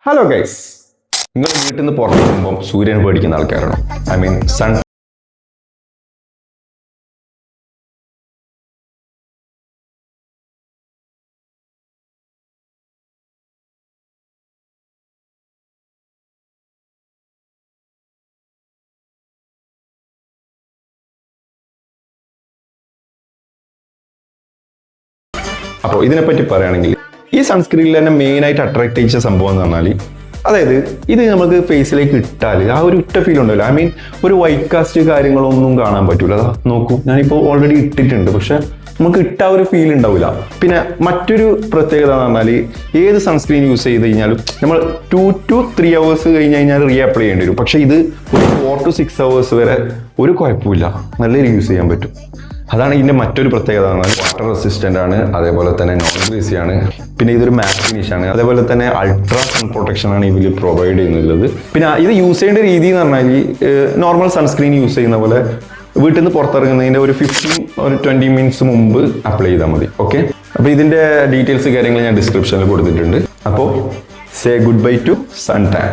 Hello guys, നിങ്ങൾ വീട്ടിൽ നിന്ന് പുറത്തിറങ്ങുമ്പോൾ സൂര്യൻ പേടിക്കുന്ന ആൾക്കാരാണോ? I mean sun. അപ്പോൾ ഇതിനെപ്പറ്റി പറയുകയാണെങ്കിൽ ഈ സൺസ്ക്രീനിൽ തന്നെ മെയിനായിട്ട് അട്രാക്ട് ചെയ്യിച്ച സംഭവം എന്ന് പറഞ്ഞാൽ, അതായത് ഇത് നമുക്ക് ഫേസിലേക്ക് ഇട്ടാൽ ആ ഒരു ഉറ്റ ഫീൽ ഉണ്ടല്ലോ. ഐ മീൻ ഒരു വൈറ്റ് കാസ്റ്റ് കാര്യങ്ങളൊന്നും കാണാൻ പറ്റൂല. അതാ നോക്കൂ, ഞാനിപ്പോൾ ഓൾറെഡി ഇട്ടിട്ടുണ്ട്, പക്ഷെ നമുക്ക് ഇട്ട ഒരു ഫീൽ ഉണ്ടാവില്ല. പിന്നെ മറ്റൊരു പ്രത്യേകത എന്ന് പറഞ്ഞാൽ, ഏത് സൺസ്ക്രീൻ യൂസ് ചെയ്ത് കഴിഞ്ഞാലും നമ്മൾ 2 to 3 hours കഴിഞ്ഞ് കഴിഞ്ഞാൽ റീ അപ്ലൈ ചെയ്യേണ്ടി വരും. പക്ഷെ ഇത് ഒരു 4 to 6 hours വരെ ഒരു കുഴപ്പമില്ല, നല്ല രീതിയിൽ യൂസ് ചെയ്യാൻ പറ്റും. അതാണ് ഇതിൻ്റെ മറ്റൊരു പ്രത്യേകത. വാട്ടർ റെസിസ്റ്റൻ്റ് ആണ്, അതേപോലെ തന്നെ നോൺ ഗ്രീസി ആണ്, പിന്നെ ഇതൊരു മാറ്റ് ഫിനിഷ് ആണ്, അതേപോലെ തന്നെ അൾട്രാ സൺ പ്രൊട്ടക്ഷൻ ആണ് ഇതിൽ പ്രൊവൈഡ് ചെയ്യുന്നുള്ളത്. പിന്നെ ഇത് യൂസ് ചെയ്യേണ്ട രീതി എന്ന് പറഞ്ഞാൽ, നോർമൽ സൺസ്ക്രീൻ യൂസ് ചെയ്യുന്ന പോലെ വീട്ടിൽ നിന്ന് പുറത്തിറങ്ങുന്നതിൻ്റെ ഒരു 15-20 മിനിറ്റ്സ് മുമ്പ് അപ്ലൈ ചെയ്താൽ മതി. ഓക്കെ, അപ്പോൾ ഇതിൻ്റെ ഡീറ്റെയിൽസ് കാര്യങ്ങൾ ഞാൻ ഡിസ്ക്രിപ്ഷനിൽ കൊടുത്തിട്ടുണ്ട്. അപ്പോൾ say goodbye to sun tan.